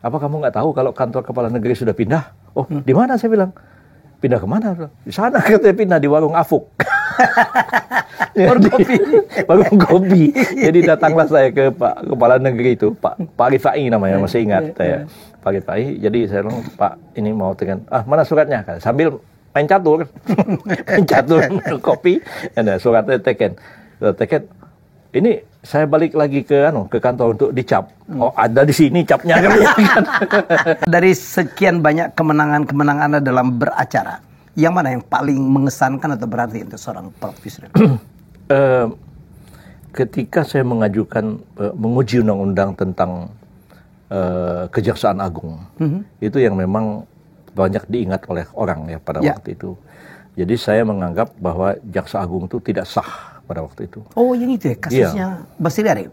apa kamu nggak tahu kalau kantor kepala negeri sudah pindah? Oh, di mana? Saya bilang, pindah kemana? Di sana katanya pindah, di warung Afuk. Warung kopi. Jadi datanglah saya ke Pak Kepala Negeri itu, Pak Rifai namanya, masih ingat saya. Pak Rifai. Jadi saya bilang, Pak, ini mau dengan, mana suratnya? Sambil main catur, main catur kopi, ada suratnya teken. Ini saya balik lagi ke kantor untuk dicap. Oh, ada di sini capnya kan. Dari sekian banyak kemenangan-kemenangan Anda dalam beracara, yang mana yang paling mengesankan atau berarti untuk seorang Prof. Yusril? Ketika saya menguji undang-undang tentang Kejaksaan Agung, itu yang memang banyak diingat oleh orang ya pada waktu itu. Jadi saya menganggap bahwa Jaksa Agung itu tidak sah pada waktu itu. Oh, yang itu ya, kasusnya Basili Arief?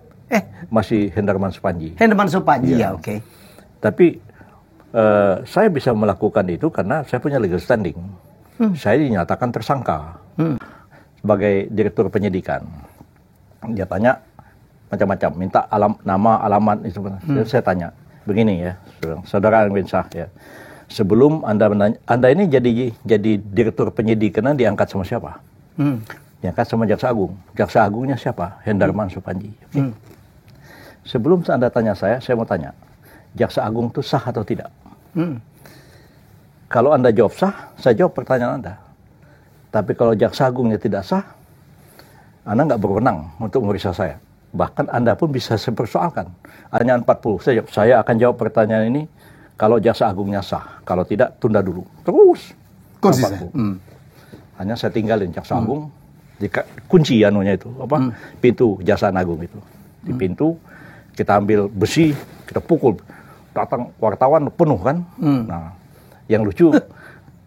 Masih Hendarman Supanji. Hendarman Supanji, ya, oke. Tapi saya bisa melakukan itu karena saya punya legal standing. Saya dinyatakan tersangka sebagai direktur penyidikan. Dia tanya macam-macam, minta nama, alamat itu. Saya tanya, begini ya, saudara Arwin Shah ya. Sebelum Anda ini jadi direktur penyidikan, diangkat sama siapa? Diangkat sama Jaksa Agung. Jaksa Agungnya siapa? Hendarman Supanji. Okay. Sebelum Anda tanya saya mau tanya, Jaksa Agung itu sah atau tidak? Kalau Anda jawab sah, saya jawab pertanyaan Anda. Tapi kalau Jaksa Agungnya tidak sah, Anda nggak berwenang untuk memeriksa saya. Bahkan Anda pun bisa sepersoalkan. Pertanyaan 40, saya akan jawab pertanyaan ini kalau Jaksa Agungnya sah. Kalau tidak, tunda dulu. Terus. Konsisten. Hanya saya tinggalin Jaksa Agung, kunci itu, pintu Kejaksaan Agung itu. Di pintu, kita ambil besi, kita pukul. Datang wartawan penuh kan. Nah, yang lucu,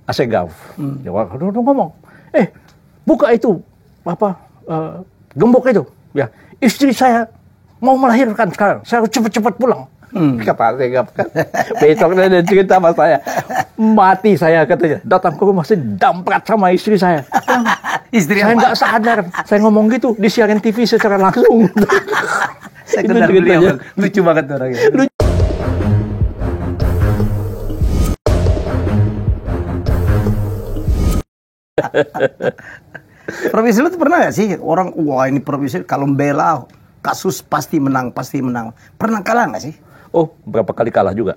Asegaf. Dia ngomong, buka itu, gembok itu. Ya, istri saya mau melahirkan sekarang, saya harus cepat-cepat pulang. Kata Asegaf kan. Besok dia cerita sama saya, mati saya katanya. Datang ke rumah, saya damprat sama istri saya. Istri saya nggak sadar, saya ngomong gitu, disiarin TV secara langsung. Saya kenal beliau, lucu banget orangnya. Prof. Yusril itu pernah nggak sih orang, wah ini Prof. Yusril kalau membela kasus pasti menang. Pernah kalah nggak sih? Oh, berapa kali kalah juga.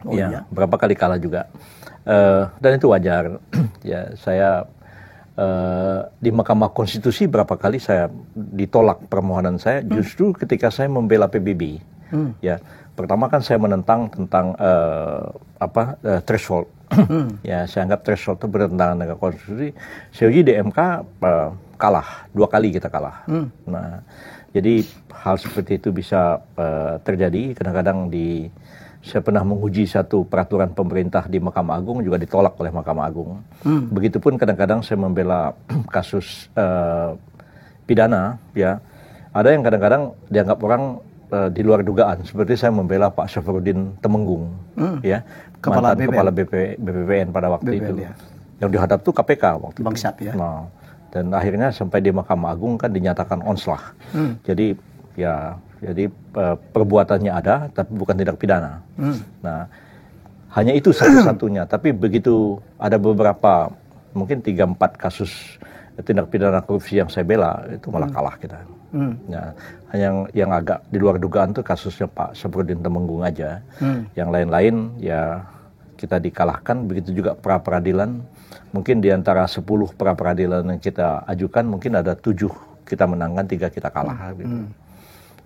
Oh, iya? Berapa kali kalah juga. Dan itu wajar. Ya, saya di Mahkamah Konstitusi berapa kali saya ditolak permohonan saya justru ketika saya membela PBB. Ya, pertama kan saya menentang tentang threshold. Ya, saya anggap threshold itu bertentangan dengan konstitusi. Saya uji di MK kalah, 2 kali kita kalah. Nah, jadi hal seperti itu bisa terjadi. Kadang-kadang saya pernah menguji satu peraturan pemerintah di Mahkamah Agung juga ditolak oleh Mahkamah Agung. Begitupun kadang-kadang saya membela kasus pidana, ya. Ada yang kadang-kadang dianggap orang di luar dugaan, seperti saya membela Pak Syafruddin Temenggung, ya, Kepala BPPN pada waktu itu. Ya. Yang dihadap tuh KPK waktu Bang itu. Syaf, ya. Nah, dan akhirnya sampai di Mahkamah Agung kan dinyatakan onslah. Jadi perbuatannya ada, tapi bukan tindak pidana. Nah, hanya itu satu-satunya. Tapi begitu ada beberapa, mungkin 3-4 kasus tindak pidana korupsi yang saya bela, itu malah kalah kita. Nah, yang agak di luar dugaan tuh kasusnya Pak Syafruddin Temenggung aja. Yang lain-lain ya kita dikalahkan. Begitu juga pra-peradilan. Mungkin di antara 10 pra-peradilan yang kita ajukan, mungkin ada 7 kita menangkan, 3 kita kalah. Gitu.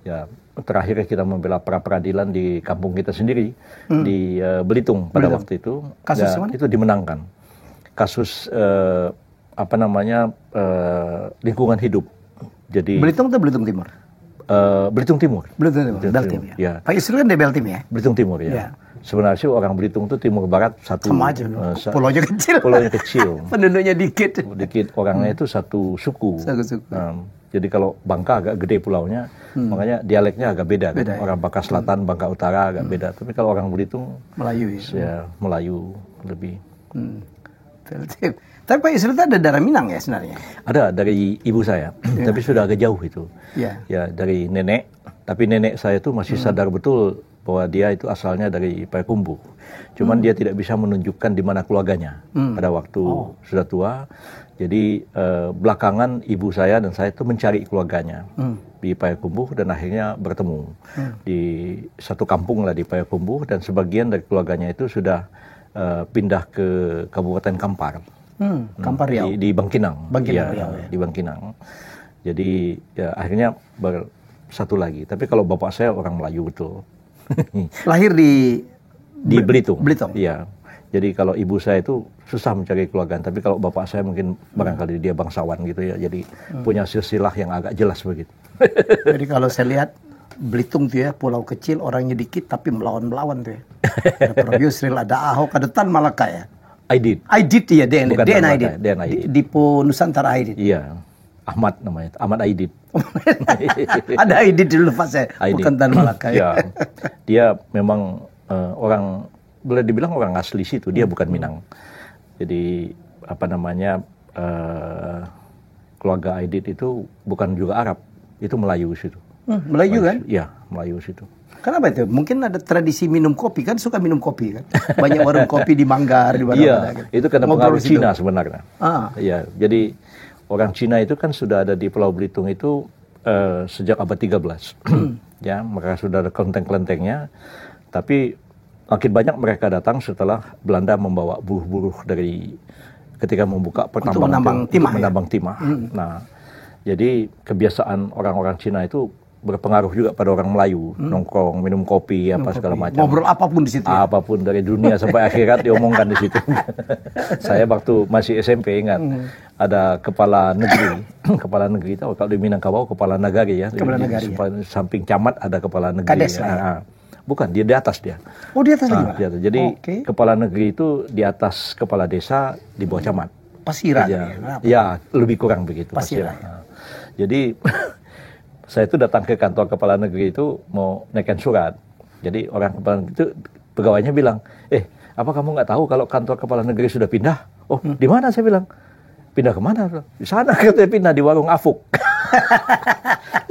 Ya, terakhir kita membela pra-peradilan di kampung kita sendiri, di Belitung pada waktu itu. Kasus ya, mana? itu dimenangkan. Kasus lingkungan hidup. Jadi Belitung atau Belitung Timur? Belitung Timur. Belitung Timur. Ya. Pak Yusril kan dari Belitung ya? Belitung Timur ya. Sebenarnya sih orang Belitung itu timur barat satu. Sama aja. Pulaunya kecil. Pulaunya kecil. Penduduknya dikit. Orangnya itu satu suku. Jadi kalau Bangka agak gede pulaunya, makanya dialeknya agak beda. Kan? Orang Bangka Selatan, Bangka Utara agak beda. Tapi kalau orang Belitung Melayu ya Melayu lebih. Tapi Pak Yusril itu ada darah Minang ya sebenarnya? Ada dari ibu saya, tapi sudah agak jauh itu. Ya. Ya, dari nenek. Tapi nenek saya itu masih sadar betul bahwa dia itu asalnya dari Payakumbuh. Cuman dia tidak bisa menunjukkan di mana keluarganya pada waktu sudah tua. Jadi belakangan ibu saya dan saya itu mencari keluarganya di Payakumbuh dan akhirnya bertemu di satu kampung lah di Payakumbuh, dan sebagian dari keluarganya itu sudah pindah ke Kabupaten Kampar. Kampar Riau. Di Bangkinang. Bangkinang, Ya, Riau, ya. di Bangkinang. Jadi ya, akhirnya bersatu lagi. Tapi kalau bapak saya orang Melayu betul. Lahir di Belitung. Belitung. Iya. Jadi kalau ibu saya itu susah mencari keluarga, tapi kalau bapak saya mungkin barangkali dia bangsawan gitu ya. Jadi punya silsilah yang agak jelas begitu. Jadi kalau saya lihat Belitung tuh ya, pulau kecil, orangnya dikit tapi melawan-melawan tuh ya. Ada Prof. Yusril, ada Ahok, ada Tan Malaka ya. Aidit. Aidit ya, DN Bukan Tan Aidit. Malaka, DN Aidit. Di Nusantara Aidit. Iya. Ahmad namanya, Ahmad Aidit. Ada Aidit dulu Pak saya, Aidit. bukan Tan Malaka ya. Ya. Dia memang orang, boleh dibilang orang asli situ, dia bukan Minang. Jadi apa namanya, keluarga Aidit itu bukan juga Arab, itu Melayu situ. Melayu kan? Iya, Melayu situ. Kenapa itu? Mungkin ada tradisi minum kopi kan, suka minum kopi kan. Banyak warung kopi di Manggar, di mana-mana. Iya, Gitu. itu karena Ngobrol pengaruh di situ. Cina sebenarnya. Iya, jadi orang Cina itu kan sudah ada di Pulau Belitung itu sejak abad 13. Ya, mereka sudah ada kelenteng-kelentengnya. Tapi makin banyak mereka datang setelah Belanda membawa buruh-buruh dari ketika membuka pertambangan menambang timah, ya? Nah, jadi kebiasaan orang-orang Cina itu berpengaruh juga pada orang Melayu, nongkrong, minum kopi, apa segala macam. Ngobrol apapun di situ. Ya? Apapun dari dunia sampai akhirat diomongkan di situ. Saya waktu masih SMP ingat ada kepala negeri, kepala negeri tahu kalau di Minangkabau kepala negari ya. Kepala negari, samping camat ada kepala negeri. Kades lah ya? Bukan, dia di atas dia. Oh, di atas lagi Pak? Di atas. Jadi kepala negeri itu di atas kepala desa di bawah camat. Pasiran. Ya, lebih kurang begitu. Pasiran. Jadi saya itu datang ke kantor kepala negeri itu mau naikkan surat. Jadi orang kepala negeri itu pegawainya bilang, apa kamu nggak tahu kalau kantor kepala negeri sudah pindah? Oh, di mana? Saya bilang, pindah kemana? Di sana katanya pindah di warung Afuk.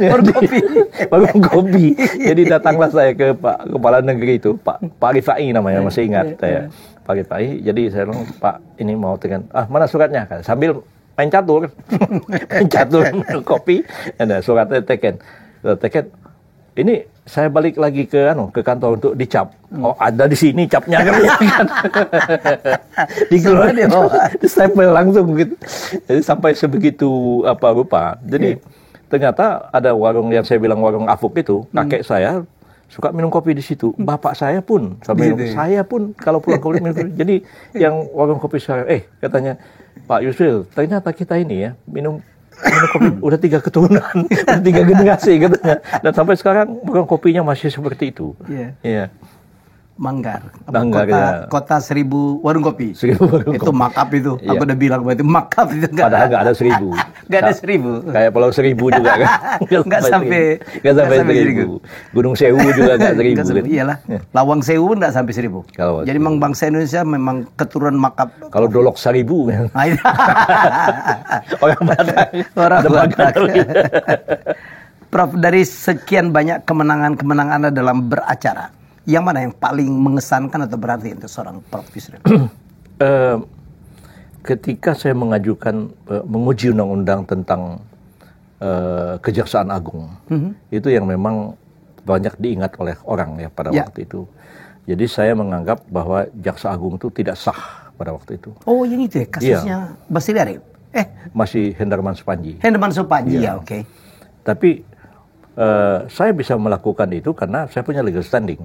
Warung kopi. Warung kopi. Jadi datanglah saya ke Pak Kepala Negeri itu, Pak Rifai namanya, masih ingat saya. Pak Rifai. Jadi saya bilang, Pak ini mau tekan, mana suratnya? Sambil main catur, main catur kopi, ada suratnya teken. Ini saya balik lagi ke kantor untuk dicap. Oh, ada di sini capnya kan. Dikeluarin, stempel langsung gitu. Jadi sampai sebegitu rupa. Jadi ternyata ada warung yang saya bilang warung Afuk itu, kakek saya suka minum kopi di situ. Bapak saya pun, saya pun kalau pulang kopi minum kopi. Jadi yang warung kopi saya, katanya, Pak Yusril, ternyata kita ini ya minum kopi udah 3 keturunan, udah 3 generasi katanya. Dan sampai sekarang warung kopinya masih seperti itu. Iya. Manggar. Kota 1000 warung kopi. 1000 warung itu kopi. makap itu. Iya. Aku udah bilang berarti makap itu enggak. Padahal nggak ada 1000. Nggak ada 1000. Kayak Pulau Seribu juga kan. Nggak sampai 1000. Gunung Sewu juga nggak 1000. Iyalah. Lawang Sewu nggak sampai 1000. Jadi memang bangsa Indonesia memang keturunan makap. Kalau Dolok 1000 kan. Orang Batak. Orang Batak. Prof, dari sekian banyak kemenangan Anda dalam beracara, yang mana yang paling mengesankan atau berarti untuk seorang Prof Yusril? Ketika saya menguji undang-undang tentang Kejaksaan Agung, itu yang memang banyak diingat oleh orang ya pada waktu itu. Jadi saya menganggap bahwa Jaksa Agung itu tidak sah pada waktu itu. Oh, yang itu ya kasusnya Basiliari? Masih Hendarman Supanji. Hendarman Supanji ya, oke. Tapi saya bisa melakukan itu karena saya punya legal standing.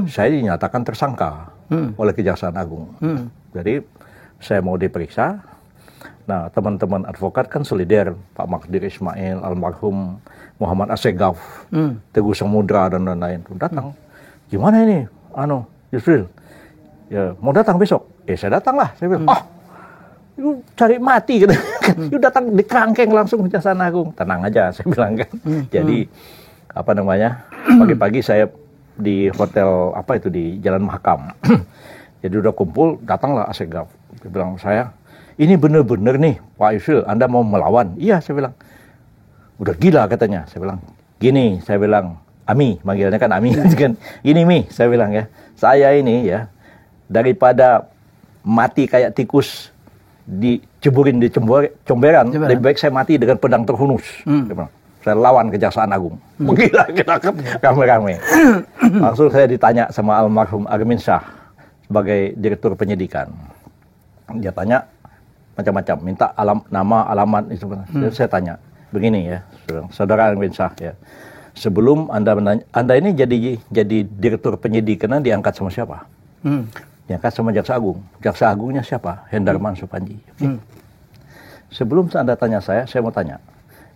Saya dinyatakan tersangka oleh Kejaksaan Agung. Jadi saya mau diperiksa. Nah, teman-teman advokat kan solider, Pak Magdir Ismail, almarhum Muhammad Assegaf, Teguh Samudra dan lain-lain. Datang. Gimana ini? Yusril, ya mau datang besok? Saya datang lah. Saya bilang, lu cari mati gitu. Lu datang di kerangkeng langsung Kejaksaan Agung. Tenang aja, saya bilang kan. Jadi pagi-pagi saya di hotel di Jalan Mahakam. Jadi udah kumpul, datanglah Assegaf. Dia bilang, saya ini bener-bener nih Pak Yusril, Anda mau melawan? Iya, saya bilang. Udah gila katanya. Saya bilang, gini, Ami, manggilnya kan Ami. Kan, gini Mi, saya bilang ya, saya ini ya, daripada mati kayak tikus diceburin di comberan, lebih baik saya mati dengan pedang terhunus. Saya lawan Kejaksaan Agung. Gila, kita rame-rame. Langsung saya ditanya sama almarhum Armin Shah sebagai direktur penyidikan. Dia tanya macam-macam, minta nama, alamat itu. Saya tanya, begini ya, saudara Armin Shah ya. Sebelum Anda ini jadi direktur penyidikan, diangkat sama siapa? Diangkat sama Jaksa Agung. Jaksa Agungnya siapa? Hendarman Supandji. Okay. Sebelum Anda tanya saya mau tanya,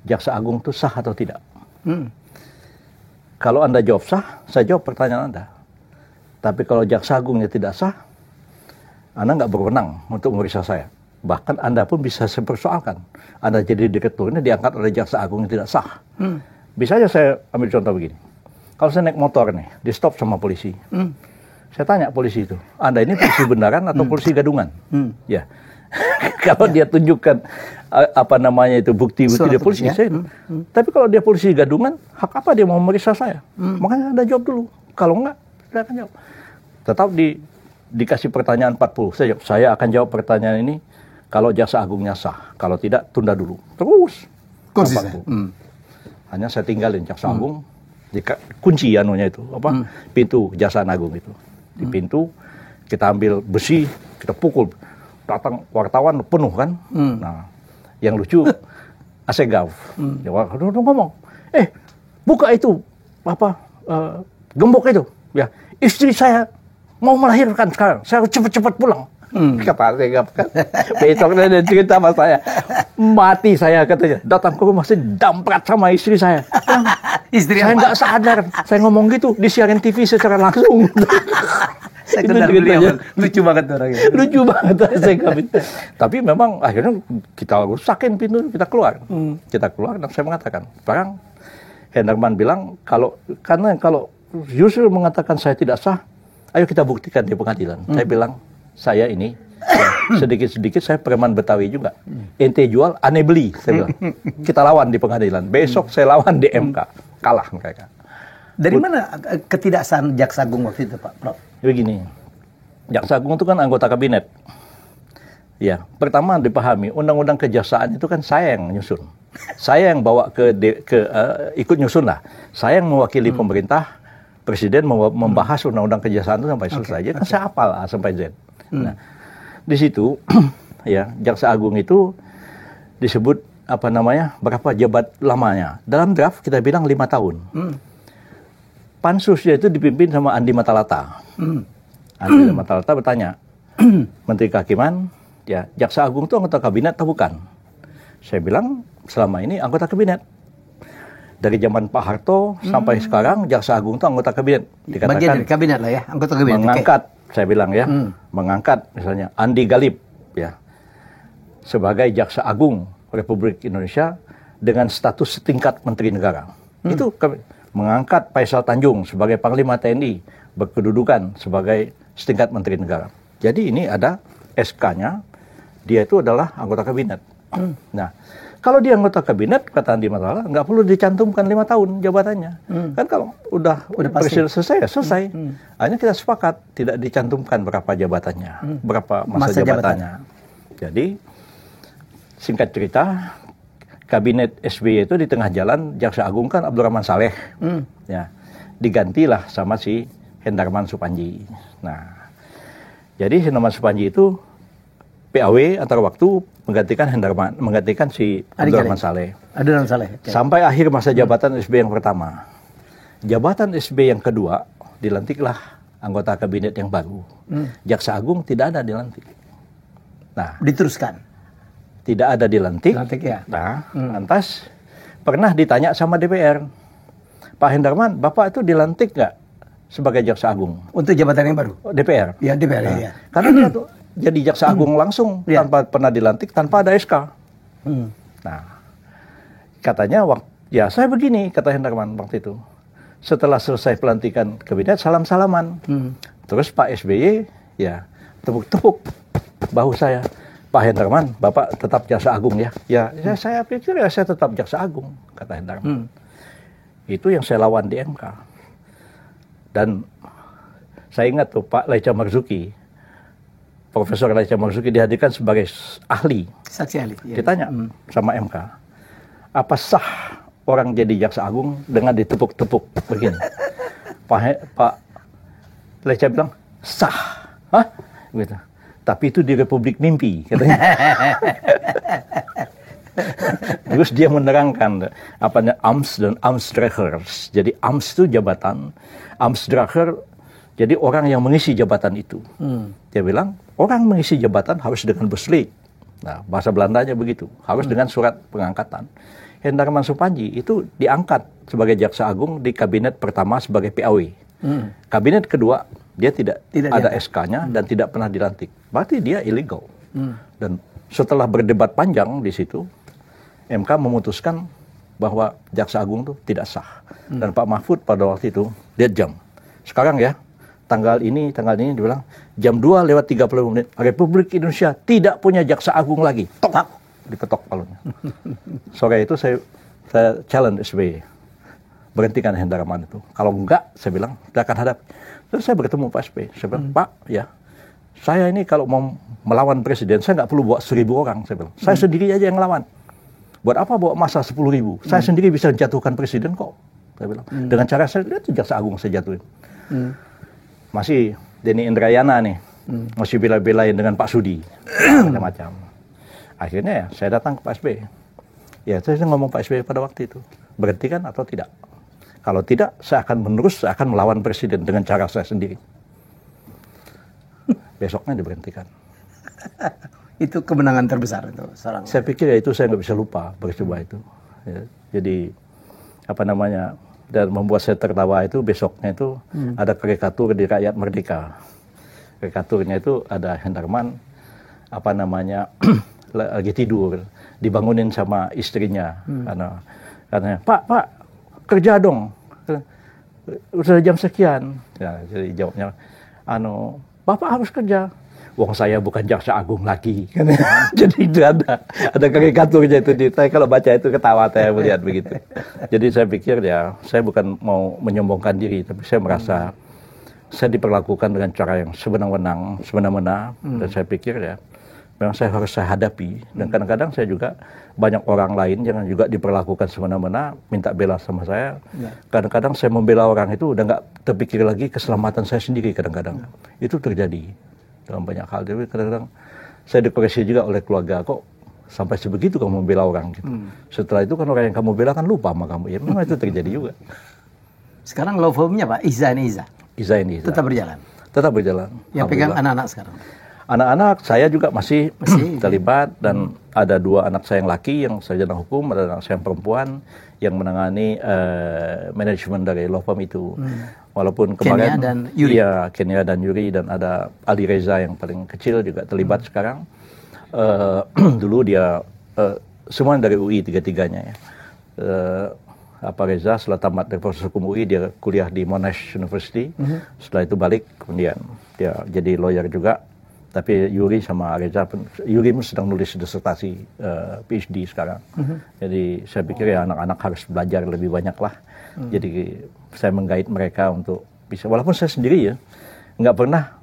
Jaksa Agung itu sah atau tidak? Kalau Anda jawab sah, saya jawab pertanyaan Anda. Tapi kalau Jaksa Agungnya tidak sah, Anda nggak berwenang untuk memeriksa saya. Bahkan Anda pun bisa saya persoalkan. Anda jadi direktur ini diangkat oleh Jaksa Agung yang tidak sah. Bisa aja saya ambil contoh begini. Kalau saya naik motor nih, di stop sama polisi. Saya tanya polisi itu, Anda ini polisi beneran atau polisi gadungan? Ya. Kalau dia tunjukkan bukti-bukti dia polisi, saya. Tapi kalau dia polisi gadungan, hak apa dia mau memeriksa saya? Makanya Anda jawab dulu. Kalau enggak, saya akan jawab. Tetap dikasih pertanyaan 40. Saya jawab, saya akan jawab pertanyaan ini kalau Jaksa Agungnya sah. Kalau tidak, tunda dulu. Terus. Konsisten. Hanya saya tinggalin Jaksa Agung, kunci anunya itu, pintu Kejaksaan Agung itu. Di pintu, kita ambil besi, kita pukul. Datang wartawan penuh kan. Nah, yang lucu Asegaf. Dia ngomong, buka itu gembok itu. Ya, istri saya mau melahirkan sekarang. Saya harus cepat-cepat pulang. Kata Asegaf kan. Besok dia cerita sama saya. Mati saya katanya. Datang ke rumah saya damprat sama istri saya. Istri saya nggak sadar. Saya ngomong gitu disiarin TV secara langsung. Saya kenal beliau, lucu banget orangnya. Lucu banget Asegaf. Tapi memang akhirnya kita rusakin pintu, kita keluar. Kita keluar dan saya mengatakan, sekarang Hendarman bilang kalau Yusril mengatakan saya tidak sah, ayo kita buktikan di pengadilan. Saya bilang, saya ini sedikit-sedikit saya preman Betawi juga. Ente jual, aneh beli, saya bilang. Kita lawan di pengadilan. Besok saya lawan di MK. Kalah mereka. Dari mana ketidaksahan Jaksa Agung waktu itu, Pak Prof? Begini, Jaksa Agung itu kan anggota kabinet. Ya, pertama dipahami, undang-undang kejaksaan itu kan saya yang nyusun. Saya yang bawa ikut nyusun lah. Saya yang mewakili pemerintah, Presiden membahas undang-undang kejaksaan itu sampai selesai. Jadi kan saya hafal A sampai Z. Nah, di situ ya Jaksa Agung itu disebut berapa jabat lamanya. Dalam draft kita bilang 5 tahun. Pansusnya itu dipimpin sama Andi Matalata. Andi Matalata bertanya, Menteri Kehakiman, ya Jaksa Agung itu anggota kabinet atau bukan? Saya bilang selama ini anggota kabinet. Dari zaman Pak Harto sampai sekarang Jaksa Agung itu anggota kabinet. Dikatakan bagian dari kabinet lah ya, anggota kabinet. Mengangkat, saya bilang ya, mengangkat misalnya Andi Galip ya sebagai Jaksa Agung Republik Indonesia dengan status setingkat Menteri Negara. Itu mengangkat Faisal Tanjung sebagai Panglima TNI berkedudukan sebagai setingkat Menteri Negara. Jadi ini ada SK-nya, dia itu adalah anggota kabinet. Nah, kalau dia anggota kabinet, kata Andi Matalata, nggak perlu dicantumkan 5 tahun jabatannya. Kan kalau udah presiden selesai, ya selesai. Hanya kita sepakat, tidak dicantumkan berapa jabatannya, berapa masa jabatannya. Jadi, singkat cerita, kabinet SBY itu di tengah jalan, Jaksa Agung kan Abdurrahman Saleh. Ya, digantilah sama si Hendarman Supandji. Nah, jadi Hendarman Supandji itu PAW antar waktu menggantikan si Abdurrahman Saleh. Abdurrahman Saleh. Okay. Sampai akhir masa jabatan SBY yang pertama. Jabatan SBY yang kedua dilantiklah anggota kabinet yang baru. Jaksa Agung tidak ada dilantik. Nah, diteruskan. Tidak ada dilantik. Ya. Nah, lantas pernah ditanya sama DPR, Pak Hendarman, Bapak itu dilantik nggak sebagai Jaksa Agung? Untuk jabatan yang baru? DPR. Ya, DPR. Nah, ya. Karena dia tuh jadi Jaksa Agung langsung tanpa pernah dilantik, tanpa ada SK. Nah, katanya, ya saya begini, kata Hendarman waktu itu. Setelah selesai pelantikan kabinet, salam-salaman. Terus Pak SBY, ya tepuk-tepuk bahu saya. Pak Hendarman, Bapak tetap Jaksa Agung ya? Ya, saya pikir ya saya tetap Jaksa Agung, kata Hendarman. Itu yang saya lawan di MK. Dan saya ingat tuh Pak Laica Marzuki, Profesor Laica Marzuki dihadirkan sebagai ahli. Saksi ahli. Ya. Ditanya sama MK, apa sah orang jadi jaksa agung dengan ditepuk-tepuk begini? Pak Laica bilang, sah. Hah? Gitu. Tapi itu di Republik Mimpi, katanya. Terus dia menerangkan apanya Amts dan Amtsdragers. Jadi Amts itu jabatan, Amtsdrager jadi orang yang mengisi jabatan itu. Dia bilang orang mengisi jabatan harus dengan besluit. Nah, bahasa Belandanya begitu, harus dengan surat pengangkatan. Hendarman Supanji itu diangkat sebagai jaksa agung di kabinet pertama sebagai PAW. Kabinet kedua dia tidak ada SK-nya dan tidak pernah dilantik. Berarti dia illegal. Dan setelah berdebat panjang di situ, MK memutuskan bahwa jaksa agung itu tidak sah. Dan Pak Mahfud pada waktu itu dia jam. Sekarang ya, tanggal ini dia bilang jam 2:30 menit Republik Indonesia tidak punya jaksa agung lagi. Tok, diketok palunya. Sore itu saya challenge SBY. Berhentikan Hendarman itu. Kalau enggak, saya bilang, tidak akan hadap. Terus saya bertemu Pak SBY. Saya bilang, Pak, ya, saya ini kalau mau melawan presiden, saya nggak perlu bawa 1.000 orang. Saya bilang, saya sendiri aja yang ngelawan. Buat apa bawa masa 10.000? Saya sendiri bisa menjatuhkan presiden kok. Saya bilang, dengan cara saya, lihat jaksa agung saya jatuhin. Masih Denny Indrayana nih, masih bela-belain dengan Pak Sudi. Macam-macam. Akhirnya ya, saya datang ke Pak SBY. Ya, saya ngomong Pak SBY pada waktu itu, berhentikan atau tidak? Kalau tidak, saya akan melawan presiden dengan cara saya sendiri. Besoknya diberhentikan. Itu kemenangan terbesar itu seorang. Saya pikir ya itu saya nggak bisa lupa peristiwa itu. Ya, jadi dan membuat saya tertawa itu besoknya itu ada karikatur di Rakyat Merdeka. Karikaturnya itu ada Hendarman lagi tidur, dibangunin sama istrinya karena Pak kerja dong, udah jam sekian. Ya, jadi jawabnya Bapak harus kerja. Wong saya bukan jaksa agung lagi. Jadi itu ada karikaturnya itu. Saya kalau baca itu ketawa saya melihat begitu. Jadi saya pikir ya, saya bukan mau menyombongkan diri, tapi saya merasa saya diperlakukan dengan cara yang semena-mena. Dan saya pikir ya, memang saya harus hadapi. Dan kadang-kadang saya juga banyak orang lain yang juga diperlakukan semena-mena, minta bela sama saya. Kadang-kadang saya membela orang itu udah nggak terpikir lagi keselamatan saya sendiri kadang-kadang. Itu terjadi dalam banyak hal. Jadi kadang-kadang saya dikoreksi juga oleh keluarga, kok sampai sebegitu kamu membela orang gitu. Setelah itu kan orang yang kamu bela kan lupa sama kamu. Ya memang itu terjadi juga. Sekarang law firm-nya Pak Iza ini tetap berjalan. Tetap berjalan. Yang pegang anak-anak sekarang. Anak-anak saya juga masih terlibat dan ada 2 anak saya yang laki yang sarjana hukum, ada anak saya yang perempuan yang menangani manajemen dari law firm itu. Walaupun kemarin Kenya dan Yuri dan ada Ali Reza yang paling kecil juga terlibat sekarang. Dulu dia semua dari UI 3-3-nya ya. Reza setelah tamat dari proses hukum UI dia kuliah di Monash University. Setelah itu balik kemudian dia jadi lawyer juga. Tapi Yuri sama Reza Yuri sedang nulis disertasi PhD sekarang. Jadi saya pikir ya anak-anak harus belajar lebih banyak lah. Jadi saya menggait mereka untuk bisa, walaupun saya sendiri ya nggak pernah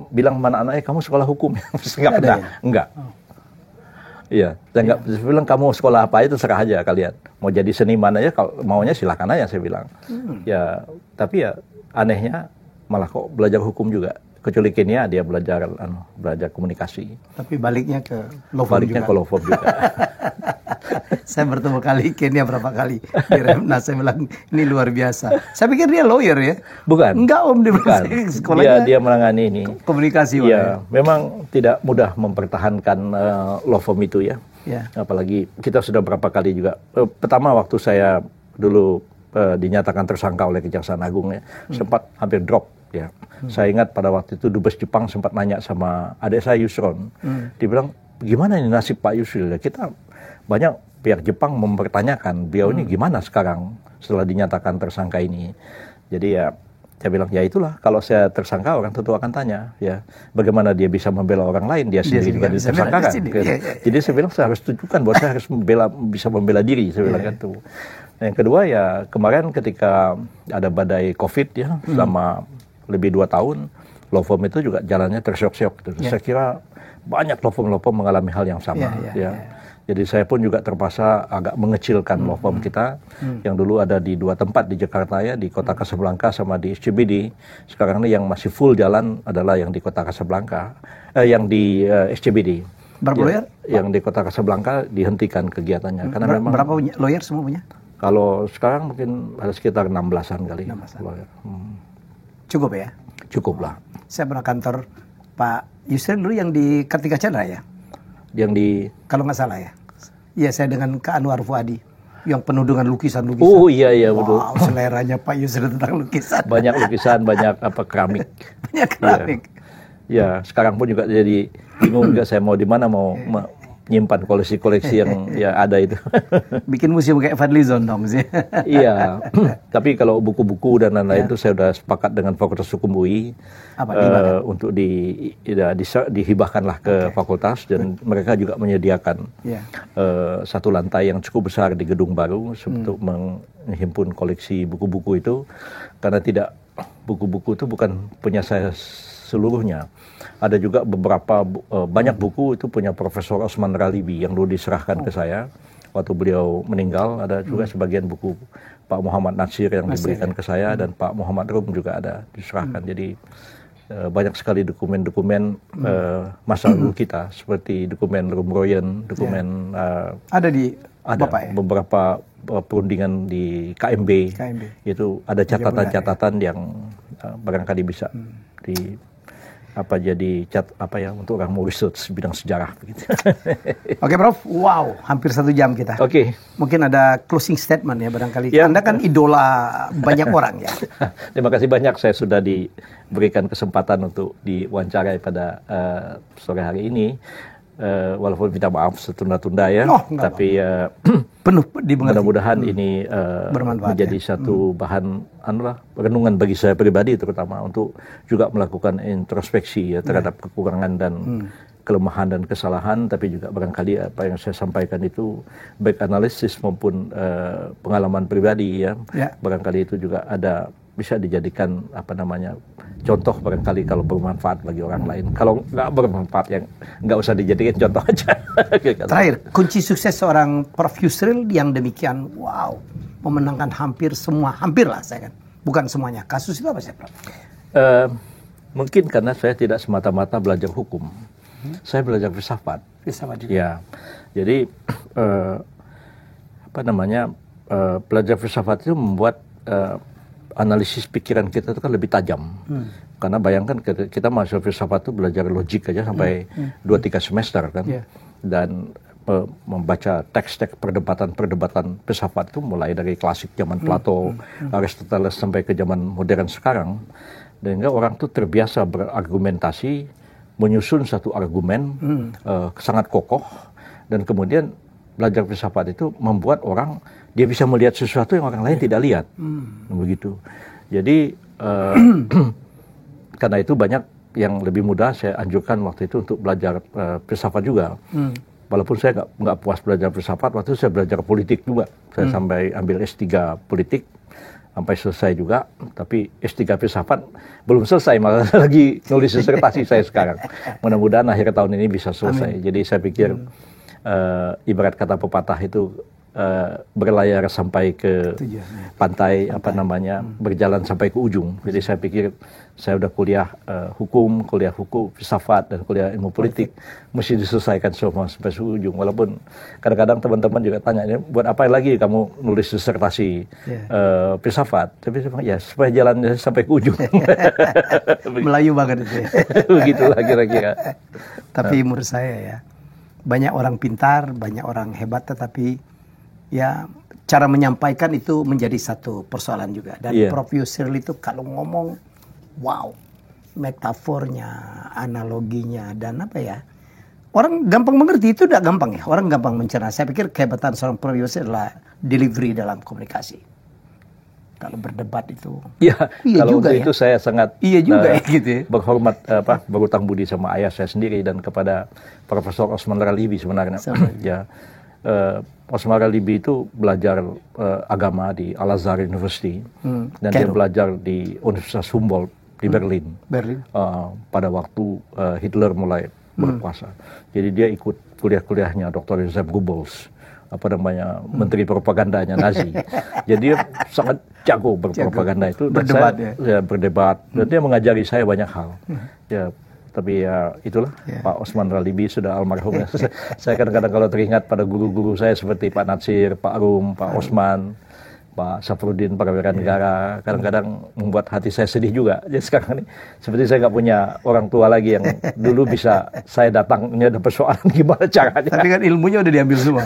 bilang mana anaknya kamu sekolah hukum, nggak pernah, enggak. Iya, saya nggak bilang kamu sekolah apa itu serah aja kalian. Mau jadi seniman aja kalau maunya silakan aja saya bilang. Ya, tapi ya anehnya malah kok belajar hukum juga. Kecuali Kenya dia belajar komunikasi. Tapi baliknya ke law firm juga. Ke law firm juga. Saya bertemu kali Kenya berapa kali di Remnas, saya bilang ini luar biasa. Saya pikir dia lawyer ya. Bukan. Enggak Om, sekolahnya dia menangani ini. Komunikasi. Iya, memang tidak mudah mempertahankan law firm itu ya. Apalagi kita sudah berapa kali juga. Pertama waktu saya dulu dinyatakan tersangka oleh Kejaksaan Agung ya, sempat hampir drop ya. Saya ingat pada waktu itu Dubes Jepang sempat nanya sama adik saya Yusron. Dia bilang, gimana ini nasib Pak Yusril ya? Kita banyak pihak Jepang mempertanyakan beliau ini gimana sekarang setelah dinyatakan tersangka ini. Jadi ya saya bilang ya itulah, kalau saya tersangka orang tentu akan tanya ya bagaimana dia bisa membela orang lain, dia sendiri juga ditersangkakan. Jadi saya bilang saya harus tunjukkan bahwa saya harus bisa membela diri, saya bilang kan tuh. Yang kedua ya kemarin ketika ada badai COVID ya selama lebih 2 tahun, law firm itu juga jalannya tersyok-syok. Gitu. Saya kira banyak law firm mengalami hal yang sama. Jadi saya pun juga terpaksa agak mengecilkan law firm kita yang dulu ada di 2 tempat di Jakarta ya, di Kota Kasablanka sama di SCBD. Sekarang ini yang masih full jalan adalah yang di Kota Kasablanka, yang di SCBD. Berapa lawyer? Yang di Kota Kasablanka dihentikan kegiatannya karena memang berapa lawyer semua punya? Kalau sekarang mungkin ada sekitar 16-an kali. 16-an. Cukup ya? Cukup lah. Saya pernah kantor Pak Yusril dulu yang di Kartika Chandra ya? Yang di... Kalau nggak salah ya? Iya, saya dengan Kak Anwar Fuadi. Yang penuh dengan lukisan-lukisan. Oh iya, betul. Wow, seleranya Pak Yusril tentang lukisan. Banyak lukisan, banyak keramik. Banyak keramik. Ya, sekarang pun juga jadi bingung juga saya mau di mana mau menyimpan koleksi-koleksi yang ya ada itu. Bikin museum kayak Fadlizon dong sih. Iya, tapi kalau buku-buku dan lain-lain itu saya sudah sepakat dengan Fakultas Hukum UI untuk dihibahkanlah ke fakultas dan mereka juga menyediakan satu lantai yang cukup besar di gedung baru untuk menghimpun koleksi buku-buku itu karena tidak buku-buku itu bukan punya saya seluruhnya. Ada juga beberapa banyak buku itu punya Profesor Osman Ralibi yang dulu diserahkan ke saya waktu beliau meninggal. Ada juga sebagian buku Pak Muhammad Nasir yang diberikan ke saya dan Pak Muhammad Rum juga ada diserahkan. Jadi banyak sekali dokumen-dokumen masa lalu kita seperti dokumen Rumroyen, dokumen ada di ada Bapak, ya? Beberapa perundingan di KMB. Itu ada catatan-catatan yang barangkali bisa untuk orang mau research bidang sejarah begitu. Oke, Prof. Wow, hampir 1 jam kita. Oke. Mungkin ada closing statement ya barangkali. Ya. Anda kan idola banyak orang ya. Terima kasih banyak saya sudah diberikan kesempatan untuk diwawancarai pada sore hari ini. Walaupun minta maaf setunda-tunda ya, tapi penuh dimengerti. Mudah-mudahan ini menjadi satu bahan renungan bagi saya pribadi, terutama untuk juga melakukan introspeksi ya terhadap kekurangan dan kelemahan dan kesalahan, tapi juga barangkali apa yang saya sampaikan itu baik analisis maupun pengalaman pribadi ya. Barangkali itu juga bisa dijadikan contoh barangkali kalau bermanfaat bagi orang lain. Kalau nggak bermanfaat ya nggak usah dijadikan contoh aja. Terakhir, kunci sukses seorang Prof. Yusril yang demikian memenangkan hampir lah saya kan. Bukan semuanya. Kasus itu apa sih, Prof? Mungkin karena saya tidak semata-mata belajar hukum. Saya belajar filsafat. Filsafat juga. Ya. Jadi belajar filsafat itu membuat analisis pikiran kita itu kan lebih tajam. Karena bayangkan kita mahasiswa filsafat itu belajar logik aja sampai 2-3 semester kan. Dan membaca teks-teks perdebatan filsafat itu mulai dari klasik zaman Plato, Aristoteles sampai ke zaman modern sekarang. Dan orang tuh terbiasa berargumentasi, menyusun satu argumen sangat kokoh, dan kemudian belajar filsafat itu membuat orang dia bisa melihat sesuatu yang orang lain tidak lihat, begitu. Jadi karena itu banyak yang lebih mudah saya anjurkan waktu itu untuk belajar filsafat juga. Walaupun saya nggak puas belajar filsafat, waktu itu saya belajar politik juga. Saya sampai ambil S3 politik, sampai selesai juga. Tapi S3 filsafat belum selesai, malah lagi nulis disertasi saya sekarang. Mudah-mudahan akhir tahun ini bisa selesai. Amin. Jadi saya pikir ibarat kata pepatah itu berlayar sampai ke pantai, berjalan sampai ke ujung. Jadi saya pikir saya udah kuliah hukum, filsafat, dan kuliah ilmu politik, mesti diselesaikan semua sampai ke ujung. Walaupun kadang-kadang teman-teman juga tanya, buat apa lagi kamu nulis disertasi filsafat? Tapi ya supaya jalan sampai ke ujung. Melayu banget itu ya. Begitulah kira-kira. Tapi menurut saya ya, banyak orang pintar, banyak orang hebat, tetapi ya cara menyampaikan itu menjadi satu persoalan juga. Dan Prof. Yusril itu kalau ngomong, wow, metafornya, analoginya, dan orang gampang mengerti. Itu udah gampang ya, orang gampang mencerna. Saya pikir kehebatan seorang Prof. Yusril adalah delivery dalam komunikasi. Kalau berdebat itu, kalau juga itu saya sangat gitu. Berhormat, berutang budi sama ayah saya sendiri dan kepada Profesor Osman Ralibi sebenarnya. Osman Ralibi itu belajar agama di Al Azhar University dan dia belajar di Universitas Humboldt di Berlin. Pada waktu Hitler mulai berkuasa. Jadi dia ikut kuliah-kuliahnya Dr. Joseph Goebbels, menteri propagandanya Nazi. Jadi dia sangat jago berpropaganda itu. Berdebat berdebat. Dan dia mengajari saya banyak hal. Ya, tapi ya itulah Pak Osman Ralibi sudah almarhum. Saya kadang-kadang kalau teringat pada guru-guru saya seperti Pak Natsir, Pak Arum, Pak Osman, Pak Safruddin Perwira Negara, kadang-kadang membuat hati saya sedih juga. Jadi sekarang ini seperti saya nggak punya orang tua lagi yang dulu bisa saya datang, ini ada persoalan gimana caranya. Tapi kan ilmunya udah diambil semua.